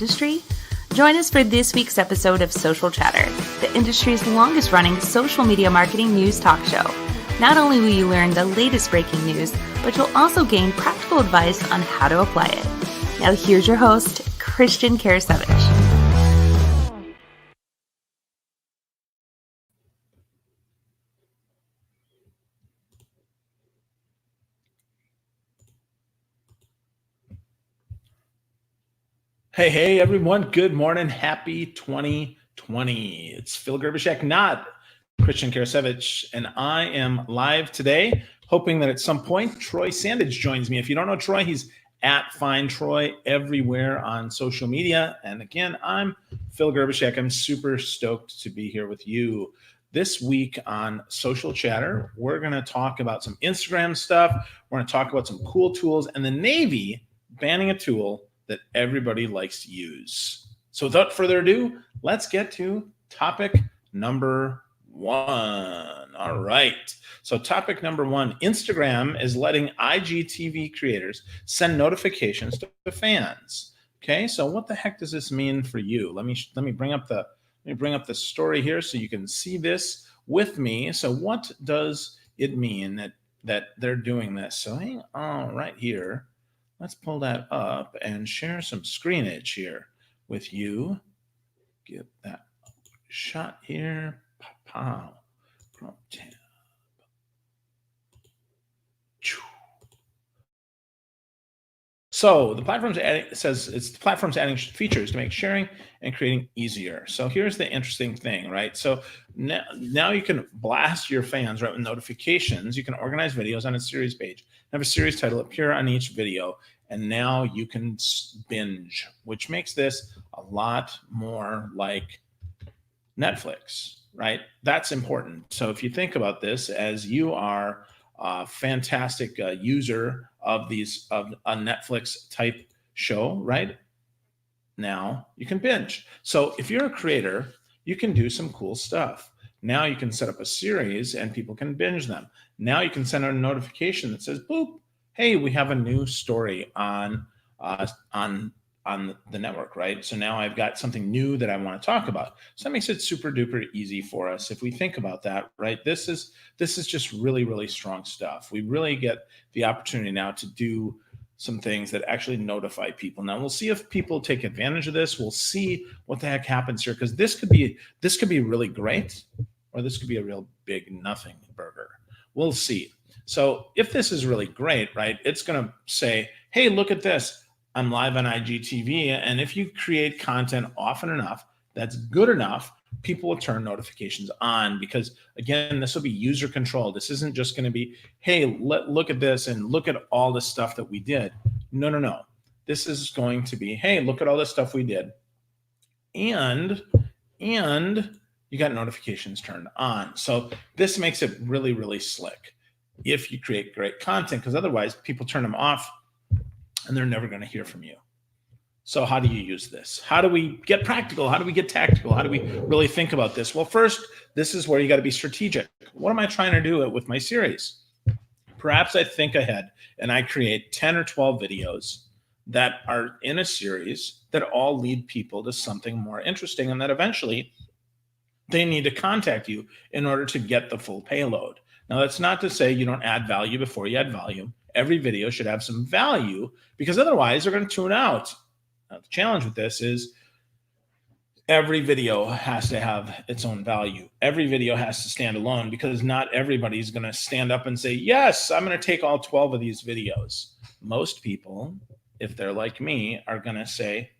industry? Join us for this week's episode of Social Chatter, the industry's longest running social media marketing news talk show. Not only will you learn the latest breaking news, but you'll also gain practical advice on how to apply it. Now here's your host, Christian Karasevich. Hey, everyone. Good morning. Happy 2020. It's Phil Gerbishek, not Christian Karasevich, and I am live today, hoping that at some point Troy Sandage joins me. If you don't know Troy, he's at Find Troy everywhere on social media. And again, I'm Phil Gerbishek. I'm super stoked to be here with you. This week on Social Chatter, we're going to talk about some Instagram stuff. We're going to talk about some cool tools and the Navy banning a tool that everybody likes to use. So without further ado, let's get to topic number one. All right. So topic number one, Instagram is letting IGTV creators send notifications to fans. Okay. So what the heck does this mean for you? Let me bring up the story here so you can see this with me. So what does it mean that they're doing this? So hang on right here. Let's pull that up and share some screenage here with you. Get that shot here. Pow. So the platform's adding features to make sharing and creating easier. So here's the interesting thing, right? So now you can blast your fans, right, with notifications. You can organize videos on a series page, have a series title appear on each video, and now you can binge, which makes this a lot more like Netflix, right? That's important. So if you think about this, as you are a fantastic user of a Netflix type show, right? Now you can binge. So if you're a creator, you can do some cool stuff. Now you can set up a series and people can binge them. Now you can send out a notification that says, boop, hey, we have a new story on the network, right? So now I've got something new that I want to talk about. So that makes it super duper easy for us. If we think about that, right? This is just really, really strong stuff. We really get the opportunity now to do some things that actually notify people. Now we'll see if people take advantage of this. We'll see what the heck happens here, because this could be really great, or this could be a real big nothing burger. We'll see. So if this is really great, right, it's going to say, hey, look at this. I'm live on IGTV. And if you create content often enough, that's good enough, people will turn notifications on, because again, this will be user controlled. This isn't just going to be, hey, look at this and look at all the stuff that we did. No. This is going to be, hey, look at all the stuff we did. And you got notifications turned on. So this makes it really, really slick if you create great content, because otherwise people turn them off and they're never going to hear from you. So how do you use this? How do we get practical? How do we get tactical? How do we really think about this? Well, first, this is where you got to be strategic. What am I trying to do with my series? Perhaps I think ahead and I create 10 or 12 videos that are in a series that all lead people to something more interesting, and that eventually they need to contact you in order to get the full payload. Now, that's not to say you don't add value before you add volume. Every video should have some value, because otherwise they're going to tune out. Now, the challenge with this is every video has to have its own value. Every video has to stand alone, because not everybody's going to stand up and say, yes, I'm going to take all 12 of these videos. Most people, if they're like me, are going to say,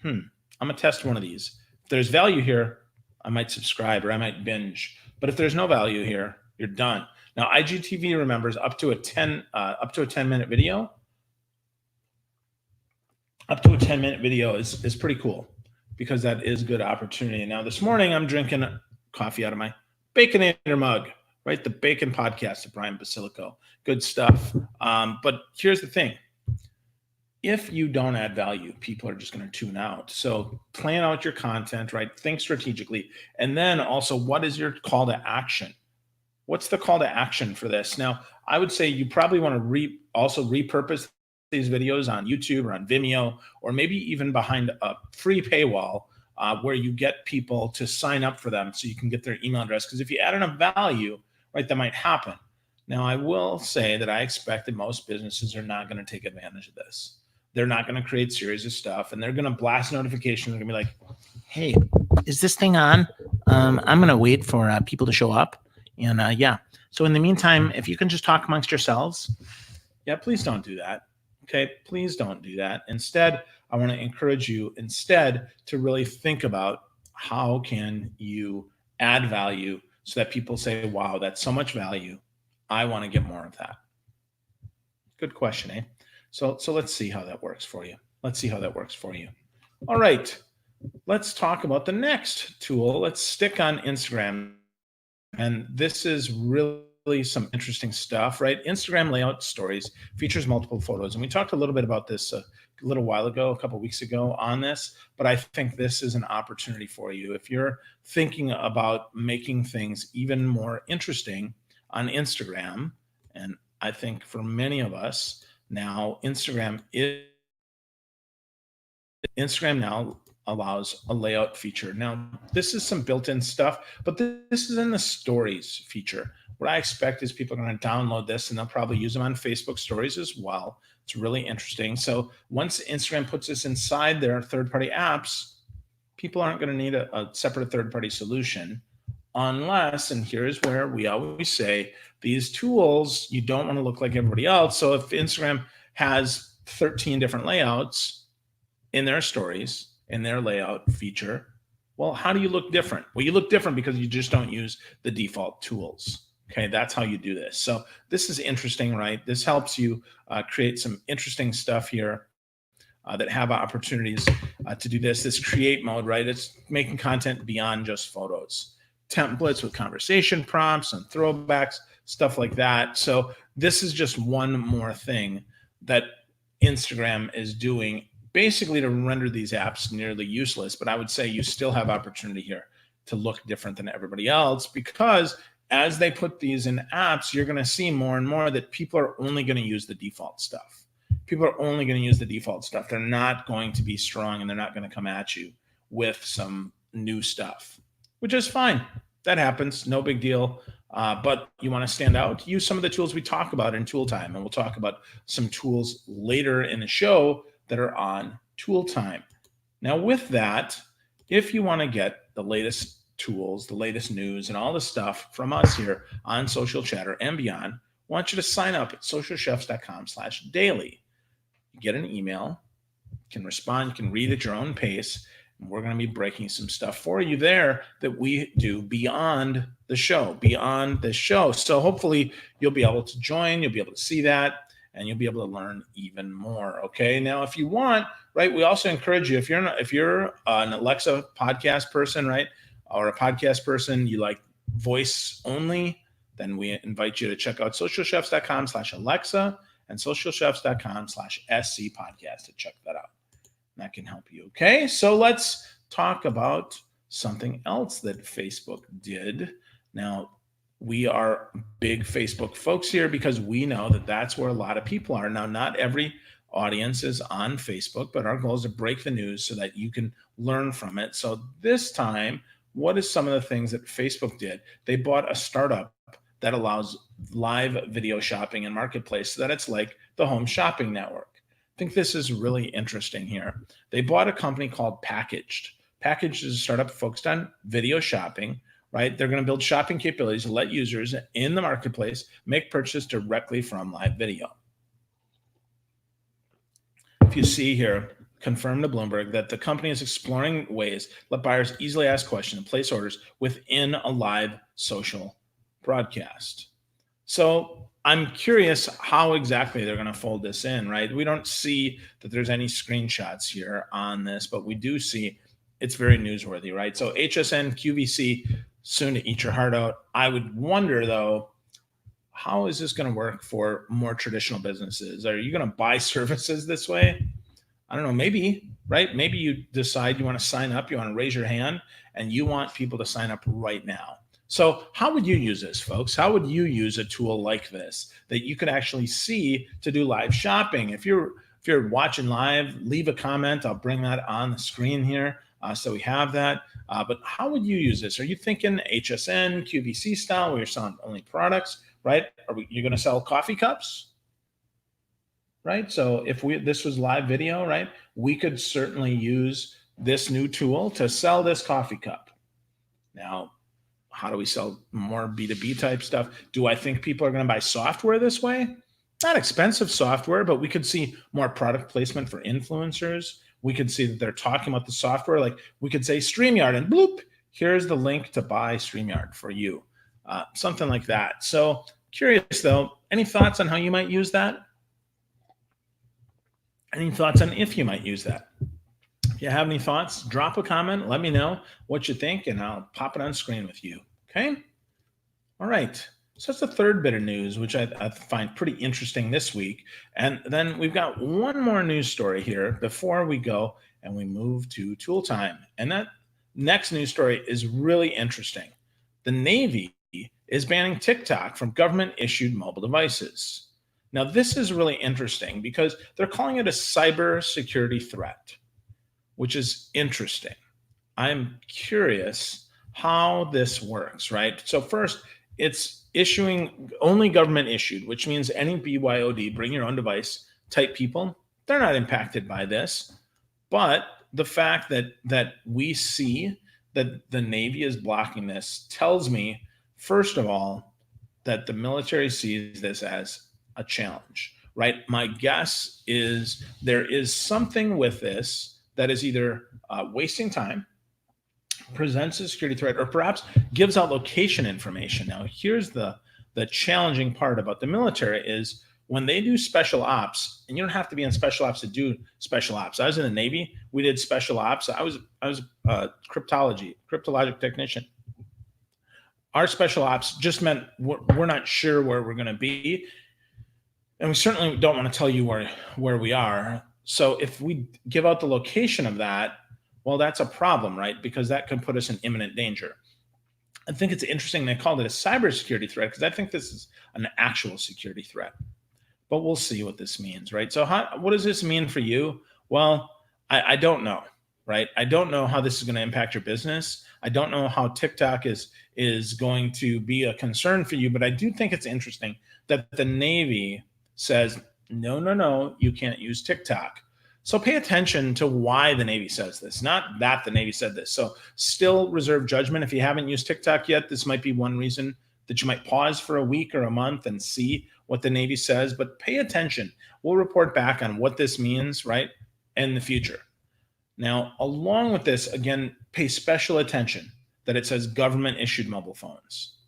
I'm going to test one of these. If there's value here, I might subscribe or I might binge. But if there's no value here, you're done. Now, IGTV remembers up to a 10-minute video. Up to a 10-minute video is pretty cool, because that is good opportunity. Now, this morning I'm drinking coffee out of my Baconator mug, right? The Bacon Podcast of Brian Basilico. Good stuff. But here's the thing. If you don't add value, people are just going to tune out. So plan out your content, right? Think strategically. And then also, what is your call to action? What's the call to action for this? Now, I would say you probably want to also repurpose these videos on YouTube or on Vimeo, or maybe even behind a free paywall where you get people to sign up for them so you can get their email address. Because if you add enough value, right, that might happen. Now, I will say that I expect that most businesses are not going to take advantage of this. They're not going to create series of stuff, and they're going to blast notifications. They're going to be like, hey, is this thing on? I'm going to wait for people to show up. And yeah. So in the meantime, if you can just talk amongst yourselves, yeah, please don't do that. Okay, please don't do that. Instead, I want to encourage you to really think about how can you add value so that people say, wow, that's so much value. I want to get more of that. Good question, eh? So let's see how that works for you. All right, let's talk about the next tool. Let's stick on Instagram. And this is really some interesting stuff, right? Instagram layout stories features multiple photos. And we talked a little bit about this a little while ago, a couple of weeks ago on this, but I think this is an opportunity for you. If you're thinking about making things even more interesting on Instagram, and I think for many of us now, Instagram now allows a layout feature. Now, this is some built-in stuff, but this is in the stories feature. What I expect is people are going to download this and they'll probably use them on Facebook stories as well. It's really interesting. So once Instagram puts this inside their third-party apps, people aren't going to need a separate third-party solution unless, and here's where we always say, these tools, you don't want to look like everybody else. So if Instagram has 13 different layouts in their stories, in their layout feature, well, how do you look different? Well, you look different because you just don't use the default tools. Okay, that's how you do this. So this is interesting, right? This helps you create some interesting stuff here that have opportunities to do this. This create mode, right? It's making content beyond just photos. Templates with conversation prompts and throwbacks, stuff like that. So this is just one more thing that Instagram is doing basically to render these apps nearly useless. But I would say you still have opportunity here to look different than everybody else, because as they put these in apps, you're going to see more and more that people are only going to use the default stuff. They're not going to be strong, and they're not going to come at you with some new stuff, which is fine. That happens. No big deal. But you want to stand out, use some of the tools we talk about in Tool Time. And we'll talk about some tools later in the show that are on Tool Time. Now, with that, if you want to get the latest tools, the latest news, and all the stuff from us here on Social Chatter and beyond, I want you to sign up at socialchefs.com/daily. You get an email, you can respond, you can read at your own pace, and we're going to be breaking some stuff for you there that we do beyond the show, beyond this show. So hopefully you'll be able to join, you'll be able to see that, and you'll be able to learn even more. Okay. Now, if you want, right, we also encourage you, if you're an Alexa podcast person, right, or a podcast person, you like voice only, then we invite you to check out socialchefs.com/Alexa and socialchefs.com/SC podcast to check that out. That can help you. Okay. So let's talk about something else that Facebook did. Now, we are big Facebook folks here because we know that that's where a lot of people are. Now, not every audience is on Facebook, but our goal is to break the news so that you can learn from it. So this time, what is some of the things that Facebook did? They bought a startup that allows live video shopping in Marketplace so that it's like the home shopping network. I think this is really interesting here. They bought a company called Packaged. Packaged is a startup focused on video shopping, right? They're going to build shopping capabilities to let users in the Marketplace make purchases directly from live video. If you see here, confirmed to Bloomberg that the company is exploring ways to let buyers easily ask questions and place orders within a live social broadcast. So I'm curious how exactly they're going to fold this in, right? We don't see that there's any screenshots here on this, but we do see it's very newsworthy, right? So HSN, QVC, soon to eat your heart out. I would wonder, though, how is this going to work for more traditional businesses? Are you going to buy services this way? I don't know, maybe, right? Maybe you decide you want to sign up, you want to raise your hand, and you want people to sign up right now. So how would you use this, folks? How would you use a tool like this that you could actually see to do live shopping? If you're If you're watching live, leave a comment. I'll bring that on the screen here so we have that. But how would you use this? Are you thinking HSN, QVC style where you're selling only products, right? You're going to sell coffee cups? Right? So if this was live video, right, we could certainly use this new tool to sell this coffee cup. Now, how do we sell more B2B type stuff? Do I think people are going to buy software this way? Not expensive software, but we could see more product placement for influencers. We could see that they're talking about the software. Like we could say StreamYard and bloop, here's the link to buy StreamYard for you. Something like that. So curious though, any thoughts on how you might use that? Any thoughts on if you might use that? If you have any thoughts, drop a comment. Let me know what you think, and I'll pop it on screen with you. Okay? All right. So that's the third bit of news, which I find pretty interesting this week. And then we've got one more news story here before we go and we move to tool time. And that next news story is really interesting. The Navy is banning TikTok from government-issued mobile devices. Now, this is really interesting because they're calling it a cybersecurity threat, which is interesting. I'm curious how this works, right? So first, it's issuing only government issued, which means any BYOD, bring your own device type people, they're not impacted by this. But the fact that we see that the Navy is blocking this tells me, first of all, that the military sees this as a challenge, right? My guess is there is something with this that is either wasting time, presents a security threat, or perhaps gives out location information. Now, here's the challenging part about the military is when they do special ops, and you don't have to be in special ops to do special ops. I was in the Navy. We did special ops. I was a cryptologic technician. Our special ops just meant we're not sure where we're going to be. And we certainly don't want to tell you where we are. So if we give out the location of that, well, that's a problem, right? Because that can put us in imminent danger. I think it's interesting they called it a cybersecurity threat because I think this is an actual security threat. But we'll see what this means, right? So what does this mean for you? Well, I don't know, right? I don't know how this is going to impact your business. I don't know how TikTok is going to be a concern for you, but I do think it's interesting that the Navy says, no, you can't use TikTok. So pay attention to why the Navy says this, not that the Navy said this. So still reserve judgment. If you haven't used TikTok yet, this might be one reason that you might pause for a week or a month and see what the Navy says, but pay attention. We'll report back on what this means, right, in the future. Now, along with this, again, pay special attention that it says government-issued mobile phones.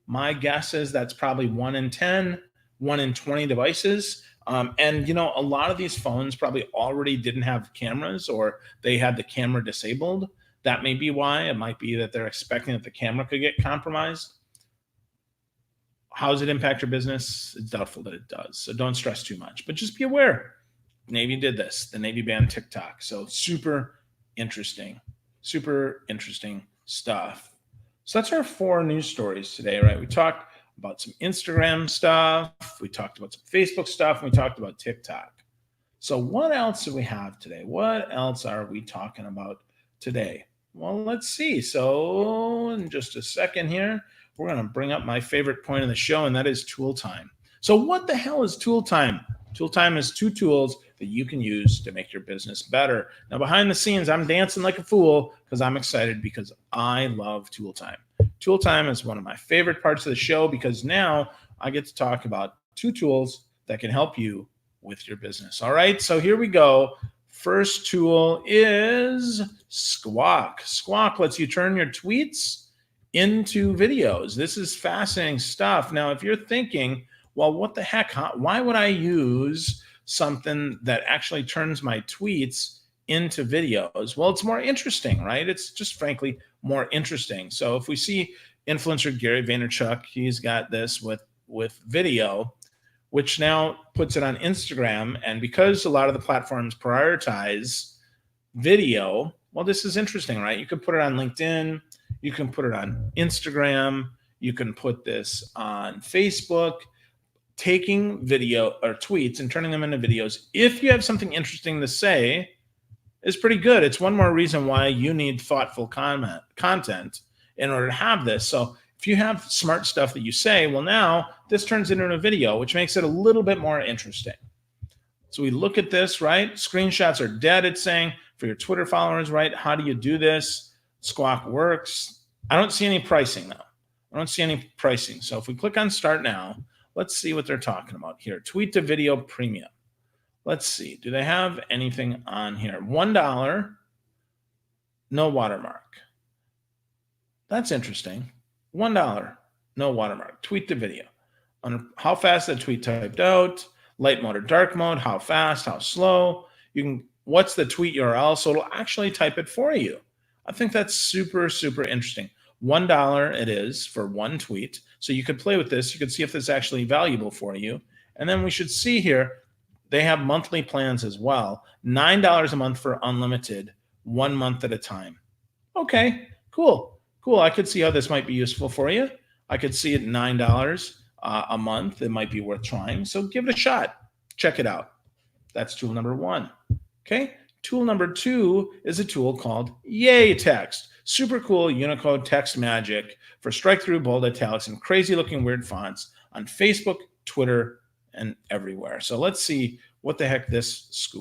My guess is that's probably 1 in 10, 1 in 20 devices. And, a lot of these phones probably already didn't have cameras or they had the camera disabled. That may be why. It might be that they're expecting that the camera could get compromised. How does it impact your business? It's doubtful that it does. So don't stress too much, but just be aware. Navy did this. The Navy banned TikTok. So super interesting stuff. So that's our 4 news stories today, right? We talked about some Instagram stuff. We talked about some Facebook stuff. And we talked about TikTok. So what else do we have today? What else are we talking about today? Well, let's see. So in just a second here, we're going to bring up my favorite point of the show, and that is tool time. So what the hell is tool time? Tool time is 2 tools that you can use to make your business better. Now, behind the scenes, I'm dancing like a fool because I'm excited because I love tool time. Tool time is one of my favorite parts of the show because now I get to talk about 2 tools that can help you with your business. All right, so here we go. First tool is Squawk. Squawk lets you turn your tweets into videos. This is fascinating stuff. Now, if you're thinking, well, what the heck? Why would I use something that actually turns my tweets into videos? Well, it's more interesting, right? It's just frankly more interesting. So if we see influencer Gary Vaynerchuk, he's got this with video, which now puts it on Instagram. And because a lot of the platforms prioritize video, well, this is interesting, right? You could put it on LinkedIn, you can put it on Instagram, you can put this on Facebook. taking video or tweets and turning them into videos, if you have something interesting to say, is pretty good. It's one more reason why you need thoughtful content in order to have this. So if you have smart stuff that you say, well, now this turns into a video, which makes it a little bit more interesting. So we look at this, right? Screenshots are dead, it's saying, for your Twitter followers, right? How do you do this? Squawk works. I don't see any pricing, though. I don't see any pricing. So if we click on Start Now, let's see what they're talking about here. Tweet to Video Premium. Let's see. Do they have anything on here? $1, no watermark. That's interesting. $1, no watermark. Tweet to video. How fast the tweet typed out, light mode or dark mode, how fast, how slow. What's the tweet URL? So it'll actually type it for you. I think that's super, super interesting. $1 it is for one tweet. So you could play with this. You could see if this is actually valuable for you. And then we should see here, they have monthly plans as well. $9 a month for unlimited, 1 month at a time. Okay, cool. Cool. I could see how this might be useful for you. I could see it $9 a month. It might be worth trying. So give it a shot. Check it out. That's tool number 1. Okay. Tool number 2 is a tool called Yay Text. Super cool Unicode text magic for strike through, bold italics, and crazy looking weird fonts on Facebook, Twitter, and everywhere. So let's see what the heck this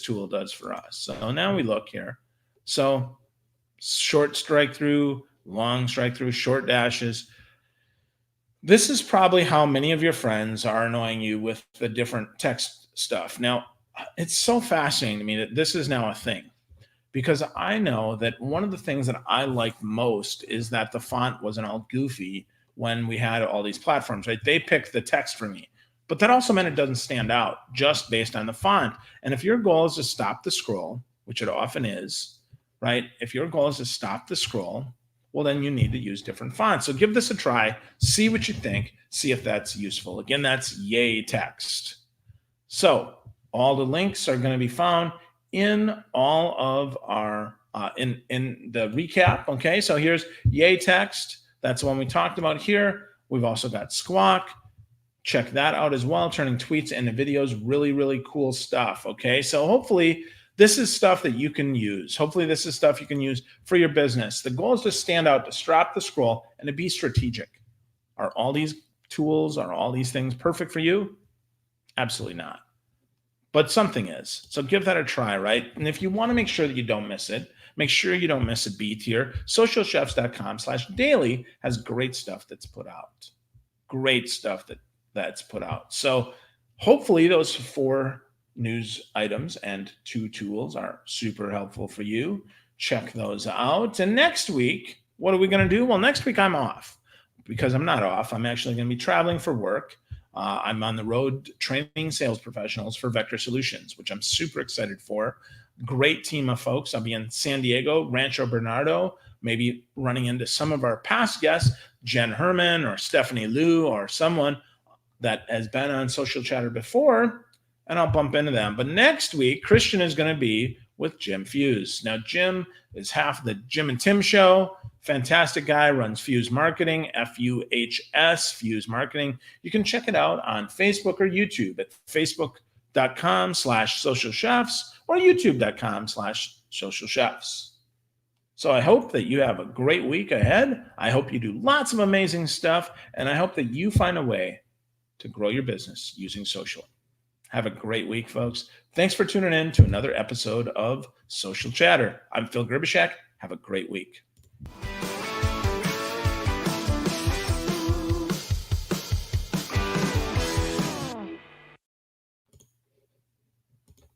tool does for us. So now we look here. So short strike through, long strike through, short dashes. This is probably how many of your friends are annoying you with the different text stuff. Now, it's so fascinating to me that this is now a thing, because I know that one of the things that I like most is that the font wasn't all goofy when we had all these platforms, right? They picked the text for me. But that also meant it doesn't stand out just based on the font. And if your goal is to stop the scroll, which it often is, right? If your goal is to stop the scroll, well, then you need to use different fonts. So give this a try, see what you think, see if that's useful. Again, that's Yay Text. So all the links are going to be found in all of our, in the recap. Okay, so here's Yay Text. That's the one we talked about here. We've also got Squawk. Check that out as well. Turning tweets into videos, really, really cool stuff. Okay, so hopefully this is stuff that you can use. Hopefully this is stuff you can use for your business. The goal is to stand out, to stop the scroll, and to be strategic. Are all these tools, are all these things perfect for you? Absolutely not. But something is. So give that a try, right? And if you want to make sure that you don't miss it, make sure you don't miss a beat here. socialchefs.com/daily has great stuff that's put out. Great stuff that's put out. So hopefully those 4 news items and 2 tools are super helpful for you. Check those out. And next week, what are we going to do? Well, next week I'm off, because I'm not off. I'm actually going to be traveling for work. I'm on the road training sales professionals for Vector Solutions, which I'm super excited for. Great team of folks. I'll be in San Diego, Rancho Bernardo, maybe running into some of our past guests, Jen Herman or Stephanie Liu, or someone that has been on Social Chatter before, and I'll bump into them. But next week, Christian is going to be with Jim Fuse. Now, Jim is half of the Jim and Tim show. Fantastic guy, runs Fuse Marketing, F-U-H-S, Fuse Marketing. You can check it out on Facebook or YouTube at facebook.com/socialchefs or youtube.com/socialchefs. So I hope that you have a great week ahead. I hope you do lots of amazing stuff, and I hope that you find a way to grow your business using social. Have a great week, folks. Thanks for tuning in to another episode of Social Chatter. I'm Phil Gribishak. Have a great week.